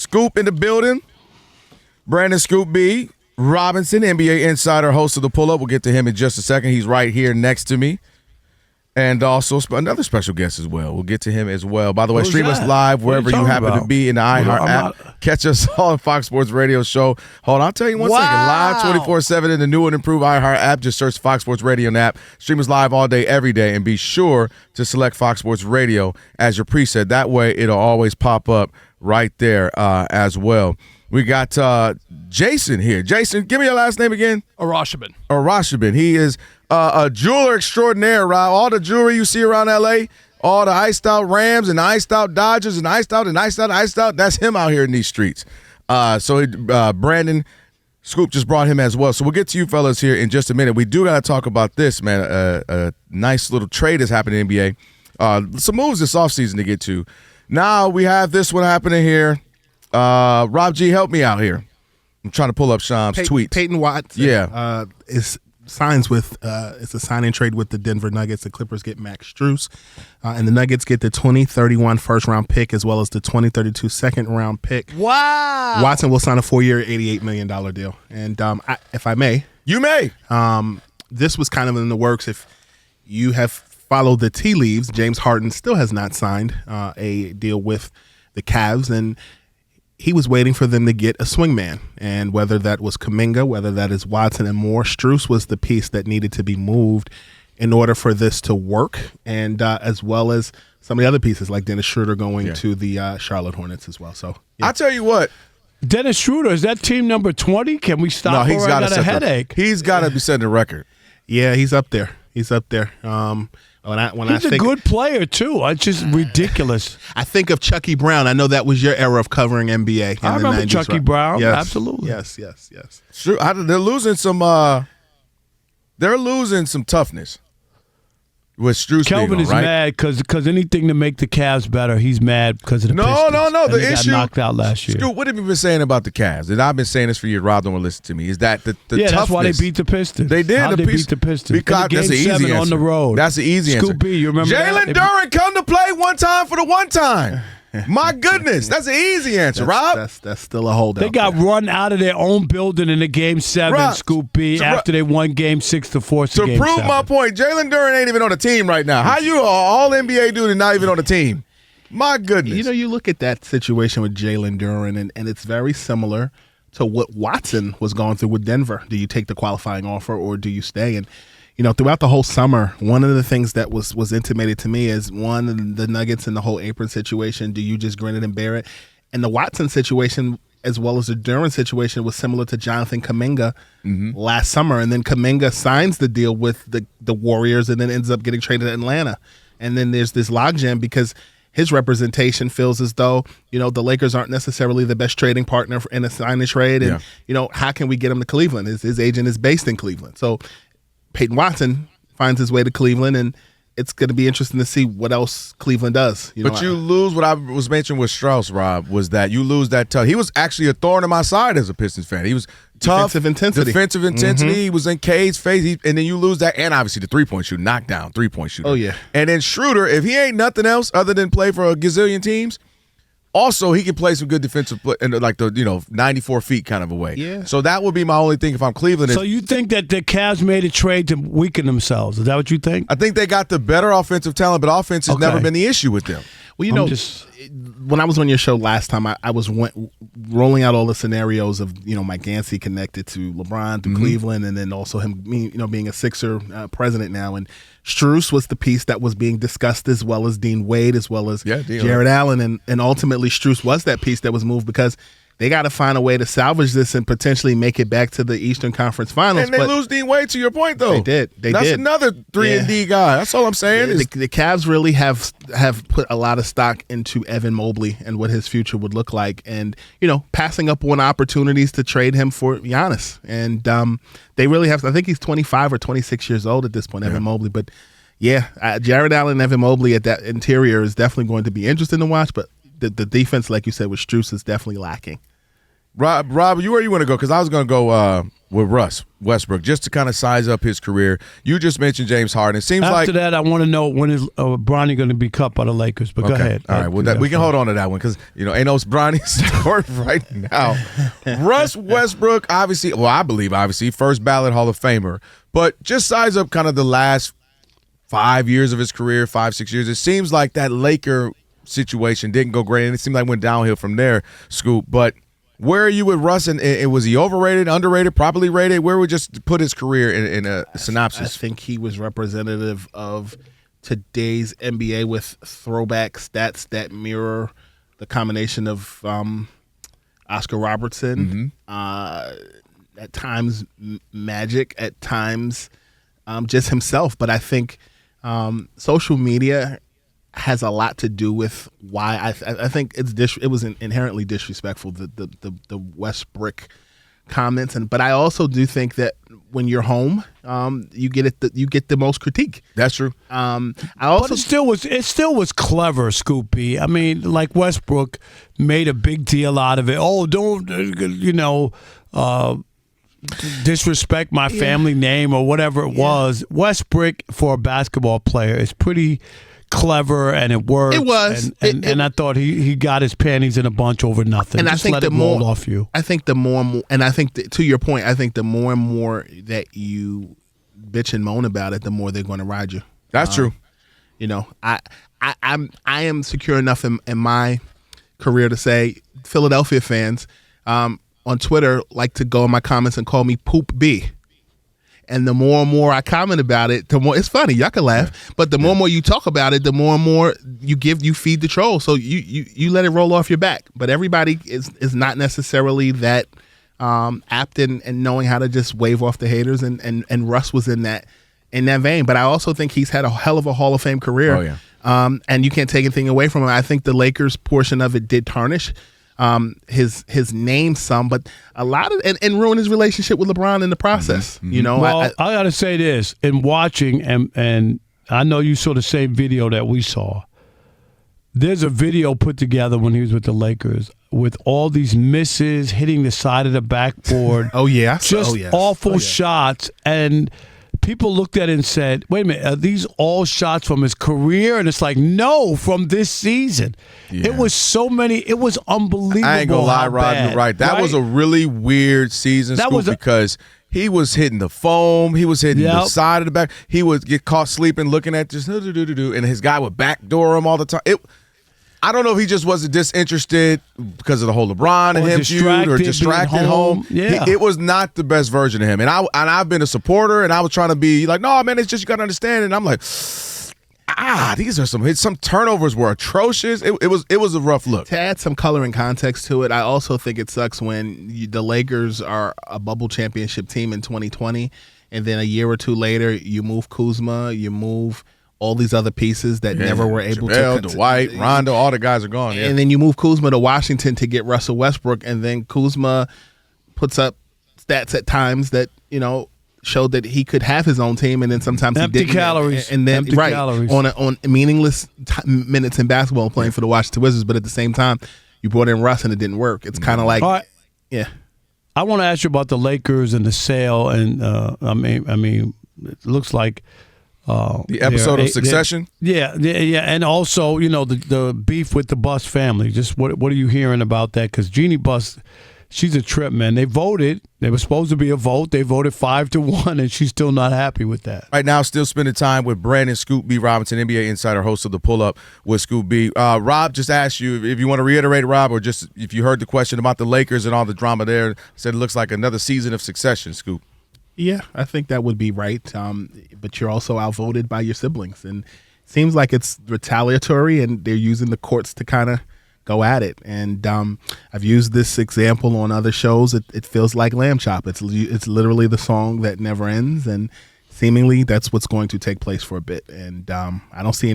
Scoop in the building. Brandon Scoop B. Robinson, NBA insider, host of The Pull-Up. We'll get to him in just a second. He's right here next to me. And also another special guest as well. We'll get to him as well. By the way, stream us live wherever you happen to be in the iHeart app. Catch us on Fox Sports Radio Show. Hold on, I'll tell you one second. Live 24/7 in the new and improved iHeart app. Just search Fox Sports Radio app. Stream us live all day, every day. And be sure to select Fox Sports Radio as your preset. That way, it'll always pop up right there as well. We got Jason here. Jason, give me your last name again. Arasheben. Arasheben. He is a jeweler extraordinaire, Rob. All the jewelry you see around L.A., all the iced-out Rams and the iced-out Dodgers and iced-out, that's him out here in these streets. Brandon Scoop just brought him as well. So we'll get to you fellas here in just a minute. We do got to talk about this, man. A nice little trade has happened in the NBA. Some moves this offseason to get to. Now we have this one happening here. Rob G, help me out here. I'm trying to pull up Sham's tweet. Peyton Watson signs with it's a sign-in trade with the Denver Nuggets. The Clippers get Max Strus, and the Nuggets get the 2031 first-round pick as well as the 2032 second-round pick. Wow! Watson will sign a 4-year, $88 million deal. And if I may, you may. This was kind of in the works. If you have followed the tea leaves, James Harden still has not signed a deal with the Cavs, and he was waiting for them to get a swingman, and whether that was Kuminga, whether that is Watson and more, Strus was the piece that needed to be moved in order for this to work, and as well as some of the other pieces like Dennis Schroeder going to the Charlotte Hornets as well. So I'll tell you what. Dennis Schroeder, is that team number 20? Can we stop? No, he's got a headache. He's got to be setting a record. Yeah, he's up there. He's a good player, too. It's just ridiculous. I think of Chucky Brown. I know that was your era of covering NBA. I remember 90s, Chucky Brown. Yes. Absolutely. Yes. Sure. They're losing some toughness with Strus. Kelvin is mad because anything to make the Cavs better, he's mad because of the Pistons. No. The issue got knocked out last year. Scoot, what have you been saying about the Cavs? And I've been saying this for years. Rob don't want to listen to me. Is that the toughness? That's why they beat the Pistons. They did. They beat the Pistons. Because that's an easy answer. On the road. That's the easy answer. Scoop B, you remember Jalen Duren come to play one time for the one time. My goodness, that's an easy answer, Rob. That's still a holdout. They got run out of their own building in the Game 7, Rob, Scoop B, after they won Game 6 to force the Game 7. To prove my point, Jalen Duren ain't even on the team right now. How you all NBA dude and not even on the team? My goodness. You look at that situation with Jalen Duren, and it's very similar to what Watson was going through with Denver. Do you take the qualifying offer or do you stay? And throughout the whole summer, one of the things that was intimated to me is, one, the Nuggets and the whole apron situation. Do you just grin it and bear it? And the Watson situation, as well as the Duren situation, was similar to Jonathan Kuminga last summer. And then Kuminga signs the deal with the Warriors and then ends up getting traded to Atlanta. And then there's this logjam because his representation feels as though, the Lakers aren't necessarily the best trading partner in a sign and trade. And, how can we get him to Cleveland? His agent is based in Cleveland. So Peyton Watson finds his way to Cleveland, and it's going to be interesting to see what else Cleveland does. You lose what I was mentioning with Strus, Rob, was that you lose that tough. He was actually a thorn in my side as a Pistons fan. He was tough. Defensive intensity. He was in Cade's face, and then you lose that, and obviously the three-point shooter, knockdown three-point shooter. Oh, yeah. And then Schroeder, if he ain't nothing else other than play for a gazillion teams, also, he can play some good defensive play in 94 feet kind of a way. Yeah. So that would be my only thing if I'm Cleveland. So you think that the Cavs made a trade to weaken themselves? Is that what you think? I think they got the better offensive talent, but offense has never been the issue with them. Well, when I was on your show last time, I was rolling out all the scenarios of Mike Yancey connected to LeBron, to Cleveland, and then also him being a Sixer president now. And Strus was the piece that was being discussed, as well as Dean Wade, as well as Jared Allen, and ultimately Strus was that piece that was moved because they got to find a way to salvage this and potentially make it back to the Eastern Conference Finals. And they lose Dean Wade, to your point, though. They did. That's another 3-and-D guy. That's all I'm saying. The Cavs really have put a lot of stock into Evan Mobley and what his future would look like, and passing up on opportunities to trade him for Giannis. And they really have. I think he's 25 or 26 years old at this point, Evan Mobley. But Jared Allen and Evan Mobley at that interior is definitely going to be interesting to watch. But the defense, like you said, with Strus is definitely lacking. Rob, where you want to go? Because I was going to go with Russ Westbrook just to kind of size up his career. You just mentioned James Harden. It seems After that, I want to know when is Bronny going to be cut by the Lakers. But go ahead. All right. Well, we can hold on to that one because ain't no Bronny story right now. Russ Westbrook, obviously, I believe first ballot Hall of Famer. But just size up kind of the last 5 years of his career, 5-6 years. It seems like that Laker situation didn't go great, and it seemed like it went downhill from there, Scoop. But where are you with Russ? And was he overrated, underrated, properly rated? Where would just put his career in a synopsis? I think he was representative of today's NBA with throwback stats that mirror the combination of Oscar Robertson, at times Magic, at times just himself. But I think social media has a lot to do with why I think it was inherently disrespectful, the Westbrick comments, but I also do think that when you're home, you get the most critique. That's true. But it still was clever, Scoopy. I mean, like Westbrook made a big deal out of it. Oh, don't disrespect my family name or whatever it was. Westbrick for a basketball player is pretty clever, and it worked. It was, and I thought he got his panties in a bunch over nothing. And just I think let it roll off you. I think the more and more, and I think to your point, I think the more and more that you bitch and moan about it, the more they're going to ride you. That's true. I am secure enough in my career to say Philadelphia fans on Twitter like to go in my comments and call me Poop B. And the more and more I comment about it, the more it's funny. Y'all can laugh, but the more and more you talk about it, the more and more you feed the troll. So you let it roll off your back. But everybody is not necessarily that apt in knowing how to just wave off the haters. And Russ was in that vein. But I also think he's had a hell of a Hall of Fame career. Oh yeah. And you can't take anything away from him. I think the Lakers portion of it did tarnish his name some, but a lot of and ruin his relationship with LeBron in the process. Well, I got to say this in watching, and I know you saw the same video that we saw. There's a video put together when he was with the Lakers with all these misses hitting the side of the backboard. Awful shots, and people looked at it and said, wait a minute, are these all shots from his career? And it's like, no, from this season. Yeah. It was so many. It was unbelievable. I ain't going to lie, Rob, you're right. That was a really weird season, because he was hitting the foam. He was hitting the side of the back. He would get caught sleeping, looking at just and his guy would backdoor him all the time. I don't know if he just wasn't disinterested because of the whole LeBron and him feud or distracted home. Yeah. It was not the best version of him. And I've been a supporter, and I was trying to be like, no, man, it's just you got to understand. And I'm like, these are some turnovers were atrocious. It was a rough look. To add some color and context to it, I also think it sucks when the Lakers are a bubble championship team in 2020, and then a year or two later you move Kuzma, you move all these other pieces that never were able to. Dwight, Rondo, all the guys are gone. Yeah. And then you move Kuzma to Washington to get Russell Westbrook, and then Kuzma puts up stats at times that, showed that he could have his own team, and then sometimes empty he didn't. Calories. And then calories. on meaningless minutes in basketball playing for the Washington Wizards, but at the same time, you brought in Russ and it didn't work. It's kind of like, I want to ask you about the Lakers and the sale, and I mean, it looks like. The episode of Succession? Yeah. And also, the beef with the Bus family. Just what are you hearing about that? Because Jeannie Bus, she's a trip, man. They voted. There was supposed to be a vote. They voted 5-1, and she's still not happy with that. Right now, still spending time with Brandon Scoop B. Robinson, NBA insider, host of The Pull-Up with Scoop B. Rob just asked you if you want to reiterate, Rob, or just if you heard the question about the Lakers and all the drama there. Said it looks like another season of Succession, Scoop. Yeah, I think that would be right. But you're also outvoted by your siblings. And it seems like it's retaliatory, and they're using the courts to kind of go at it. And I've used this example on other shows. It feels like Lamb Chop. It's literally the song that never ends, and seemingly that's what's going to take place for a bit. And I don't see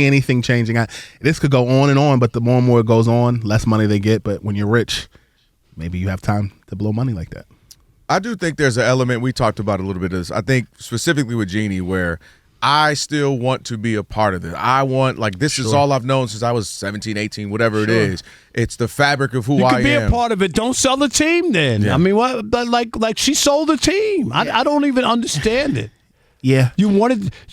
anything changing. This could go on and on, but the more and more it goes on, less money they get. But when you're rich, maybe you have time to blow money like that. I do think there's an element, we talked about a little bit of this, I think specifically with Jeannie, where I still want to be a part of it. I want, like, this is all I've known since I was 17, 18, whatever it is. It's the fabric of who I am. You can be a part of it. Don't sell the team then. Yeah. I mean, what? But like she sold the team. I don't even understand it. Yeah.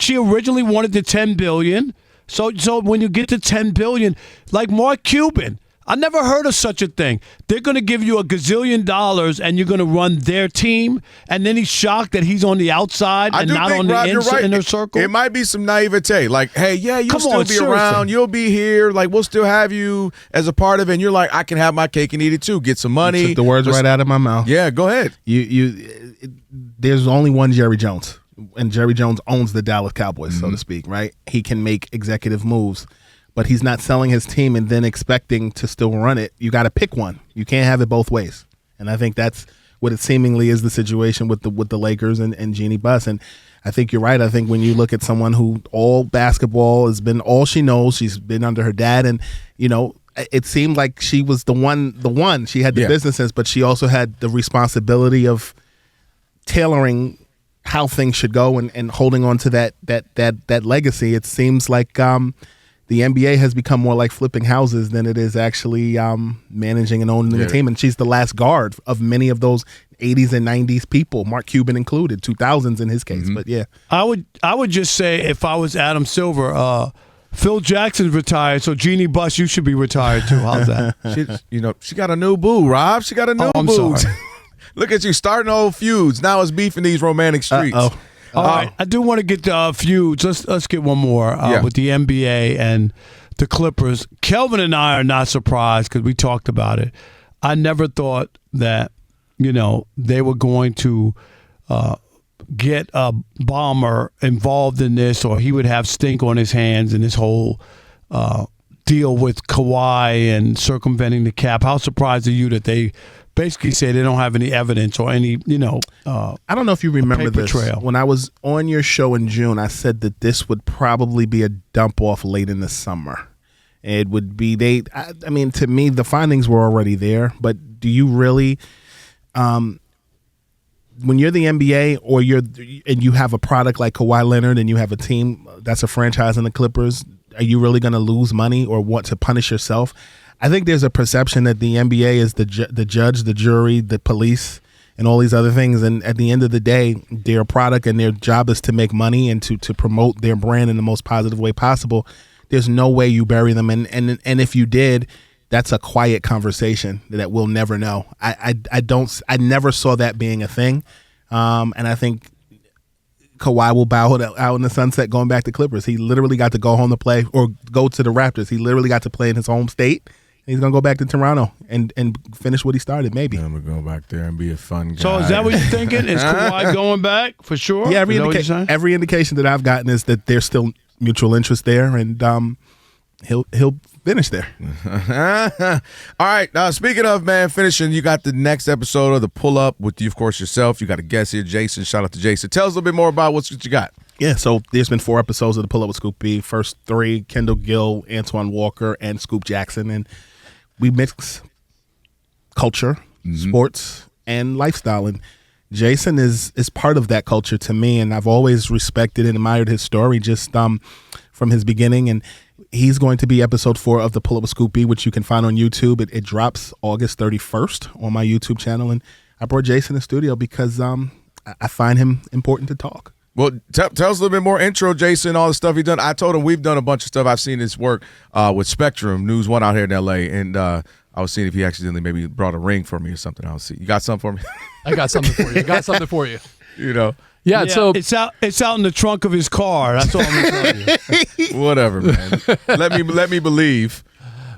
She originally wanted the $10 billion. So when you get to $10 billion, like Mark Cuban, I never heard of such a thing. They're going to give you $1 gazillion and you're going to run their team, and then he's shocked that he's on the outside and not on the inner circle. It might be some naivete. Like, hey, yeah, you'll still be around. You'll be here. Like, we'll still have you as a part of it. And you're like, I can have my cake and eat it too. Get some money. You took the words right out of my mouth. Yeah, go ahead. There's only one Jerry Jones, and Jerry Jones owns the Dallas Cowboys, so to speak, right? He can make executive moves, but he's not selling his team and then expecting to still run it. You got to pick one. You can't have it both ways. And I think that's what it seemingly is the situation with the Lakers and Jeannie Buss. And I think you're right. I think when you look at someone who all basketball has been all she knows, she's been under her dad, and it seemed like she was the one. She had the business sense, but she also had the responsibility of tailoring how things should go and holding on to that legacy. It seems like the NBA has become more like flipping houses than it is actually managing and owning the team. And she's the last guard of many of those 80s and 90s people, Mark Cuban included, 2000s in his case. But yeah, I would just say, if I was Adam Silver, Phil Jackson's retired, so Jeannie Buss, you should be retired too. How's that? She got a new boo, Rob. She got a new boo. I'm sorry. Look at you starting old feuds. Now it's beef in these romantic streets. All right, I do want to get the feuds. Let's get one more with the NBA and the Clippers. Kelvin and I are not surprised because we talked about it. I never thought that they were going to get a bomber involved in this, or he would have stink on his hands in this whole deal with Kawhi and circumventing the cap. How surprised are you that they basically say they don't have any evidence or any, I don't know if you remember this. Trail. When I was on your show in June, I said that this would probably be a dump off late in the summer. It would be I mean, to me, the findings were already there. But do you really, when you're the NBA and you have a product like Kawhi Leonard and you have a team that's a franchise in the Clippers, are you really going to lose money or want to punish yourself? I think there's a perception that the NBA is the judge, the jury, the police, and all these other things. And at the end of the day, they're a product and their job is to make money and to promote their brand in the most positive way possible. There's no way you bury them. And if you did, that's a quiet conversation that we'll never know. I never saw that being a thing. And I think Kawhi will bow out in the sunset going back to Clippers. He literally got to go home to play or go to the Raptors. He literally got to play in his home state. He's going to go back to Toronto and finish what he started, maybe. I'm going to go back there and be a fun guy. So is that what you're thinking? Is Kawhi going back for sure? Yeah, every indication that I've gotten is that there's still mutual interest there, and he'll finish there. All right. Speaking of, finishing, you got the next episode of The Pull-Up with you, of course, yourself. You got a guest here, Jason. Shout out to Jason. Tell us a little bit more about what you got. Yeah, so there's been 4 episodes of The Pull-Up with Scoop B. First 3, Kendall Gill, Antoine Walker, and Scoop Jackson. And we mix culture, sports, and lifestyle. And Jason is part of that culture to me, and I've always respected and admired his story just from his beginning. And he's going to be episode 4 of The Pull-Up with Scoop B, which you can find on YouTube. It drops August 31st on my YouTube channel. And I brought Jason in the studio because I find him important to talk. Well, tell us a little bit more intro, Jason, all the stuff he's done. I told him we've done a bunch of stuff. I've seen his work with Spectrum, News 1 out here in L.A., and I was seeing if he accidentally maybe brought a ring for me or something. I'll see. You got something for me? I got something for you. Yeah, so it's out in the trunk of his car. That's all I'm going to tell you. Whatever, man. Let me believe.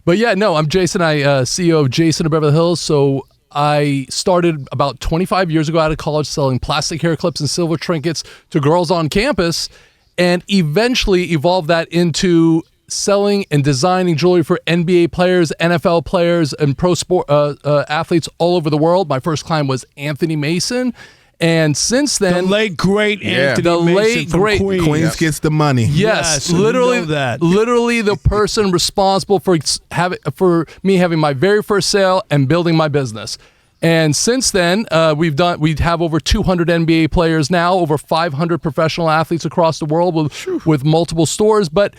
But yeah, no, I'm Jason. I CEO of Jason of Beverly Hills. So I started about 25 years ago out of college selling plastic hair clips and silver trinkets to girls on campus, and eventually evolved that into selling and designing jewelry for NBA players, NFL players, and pro sport athletes all over the world. My first client was Anthony Mason. And since then, the late great Anthony Mason from Queens. Queens gets the money. Yes, literally the person responsible for me having my very first sale and building my business. And since then, we have over 200 NBA players now, over 500 professional athletes across the world with multiple stores. But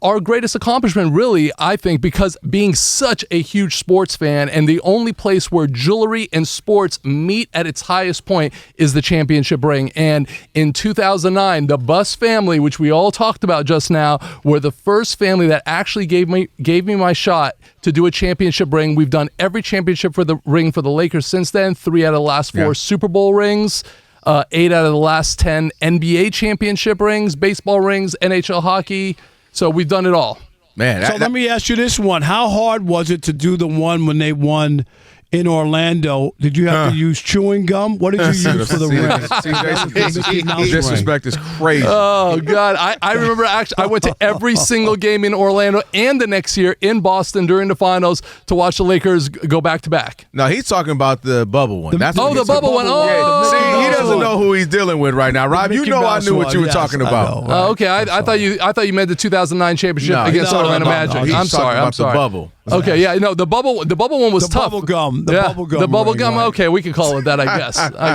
our greatest accomplishment, really, I think, because being such a huge sports fan and the only place where jewelry and sports meet at its highest point is the championship ring. And in 2009, the Buss family, which we all talked about just now, were the first family that actually gave me my shot to do a championship ring. We've done every championship for the ring for the Lakers since then, 3 out of the last 4 Super Bowl rings. 8 out of the last 10 NBA championship rings, baseball rings, NHL hockey. So we've done it all. Man. So let me ask you this one. How hard was it to do the one when they won in Orlando? Did you have to use chewing gum? What did you use for the ring? Disrespect is crazy. Oh, God. I remember actually I went to every single game in Orlando and the next year in Boston during the finals to watch the Lakers go back-to-back. No, he's talking about the bubble one. That's the bubble one. See, he doesn't know who he's dealing with right now. Rob, you know I knew what you were talking about. Okay. I thought you meant the 2009 championship against Orlando Magic. I'm sorry. The bubble. Okay, yeah, no, the bubble one was tough. Bubble gum. The bubble gum. Right. Okay, we can call it that, I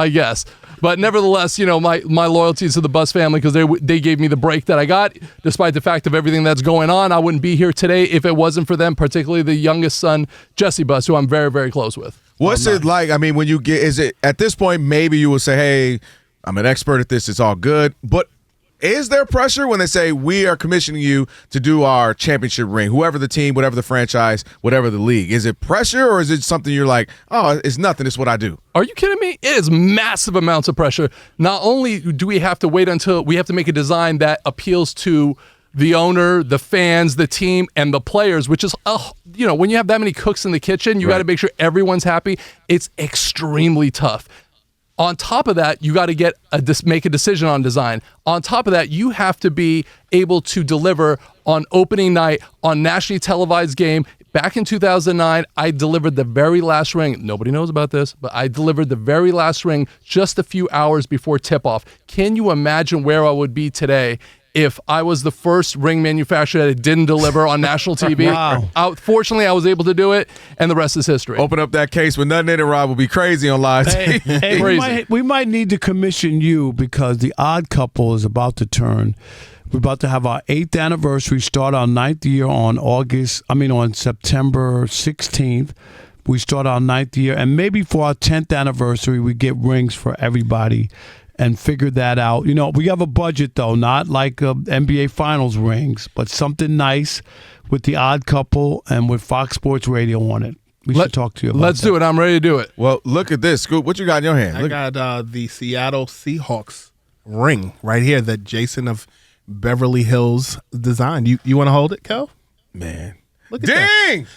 guess. But nevertheless, my loyalty to the Buss family, because they gave me the break that I got, despite the fact of everything that's going on. I wouldn't be here today if it wasn't for them, particularly the youngest son, Jesse Buss, who I'm very, very close with. What's it like? I mean, when you is it at this point, maybe you will say, hey, I'm an expert at this, it's all good. But is there pressure when they say we are commissioning you to do our championship ring, whoever the team, whatever the franchise, whatever the league? Is it pressure or is it something you're like, oh, it's nothing, it's what I do? Are you kidding me? It is massive amounts of pressure. Not only do we have to wait until we have to make a design that appeals to the owner, the fans, the team, and the players, which is, when you have that many cooks in the kitchen, you got to make sure everyone's happy. It's extremely tough. On top of that, you got to make a decision on design. On top of that, you have to be able to deliver on opening night, on nationally televised game. Back in 2009, I delivered the very last ring. Nobody knows about this, but I delivered the very last ring just a few hours before tip-off. Can you imagine where I would be today if I was the first ring manufacturer that didn't deliver on national TV? Wow. Fortunately, I was able to do it, and the rest is history. Open up that case with nothing in it, Rob, will be crazy on live TV. Hey, we might need to commission you because the Odd Couple is about to turn. We're about to have our 8th anniversary, start our 9th year on September 16th. We start our 9th year, and maybe for our 10th anniversary, we get rings for everybody and figure that out. We have a budget, though, not like NBA Finals rings, but something nice with the Odd Couple and with Fox Sports Radio on it. We should talk to you about Let's do it. I'm ready to do it. Well, look at this, Scoop. What you got in your hand? I got the Seattle Seahawks ring right here that Jason of Beverly Hills designed. You want to hold it, Kel? Man. Look at that. Dang!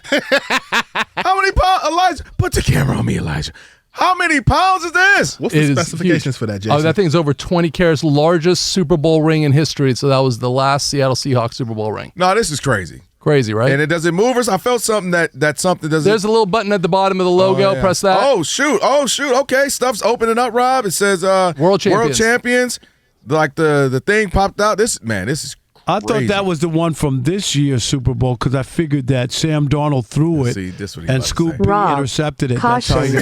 How many pounds? Elijah, put the camera on me, Elijah. How many pounds is this? What's the specifications for that, Jason? Oh, that thing's over 20 carats, largest Super Bowl ring in history. So that was the last Seattle Seahawks Super Bowl ring. No, this is crazy. Crazy, right? And it doesn't move us. I felt something that something doesn't. There's a little button at the bottom of the logo. Yeah. Press that. Oh shoot! Okay, stuff's opening up, Rob. It says World Champions. Like the thing popped out. This is. I thought that was the one from this year's Super Bowl because I figured that Sam Darnold threw it and Scoop intercepted it. Caution.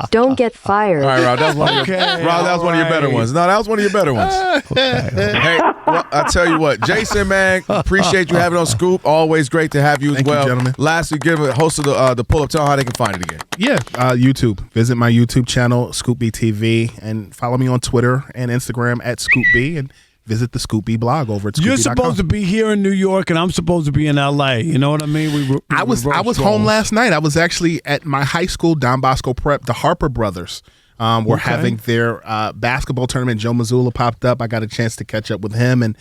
Don't get fired. All right, Rob. That was one of your better ones. No, that was one of your better ones. Hey, well, I tell you what, Jason, man, appreciate you having on Scoop. Always great to have you as well. Thank you, gentlemen. Lastly, give a host of the pull-up. Tell how they can find it again. Yeah, YouTube. Visit my YouTube channel, Scoop B TV, and follow me on Twitter and Instagram at Scoop B, and visit the Scoop B blog over at scoopb.com. You're supposed to be here in New York, and I'm supposed to be in L.A. You know what I mean? I was home last night. I was actually at my high school, Don Bosco Prep. The Harper brothers were having their basketball tournament. Joe Mazzulla popped up. I got a chance to catch up with him, and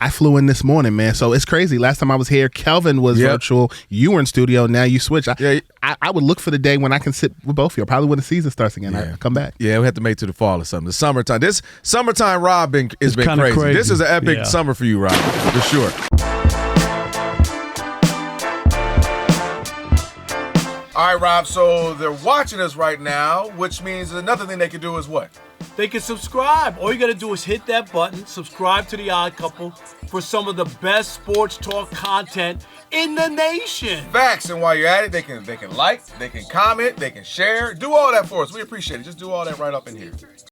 I flew in this morning, man. So it's crazy. Last time I was here, Kelvin was virtual. You were in studio. Now you switch. I would look for the day when I can sit with both of you. Probably when the season starts again. I come back. Yeah, we have to make it to the fall or something. The summertime. This summertime, Rob, has been crazy. This is an epic summer for you, Rob, for sure. All All right, Rob, so they're watching us right now, which means another thing they can do is what? They can subscribe. All you got to do is hit that button, subscribe to The Odd Couple for some of the best sports talk content in the nation. Facts, and while you're at it, they can like, they can comment, they can share. Do all that for us. We appreciate it. Just do all that right up in here.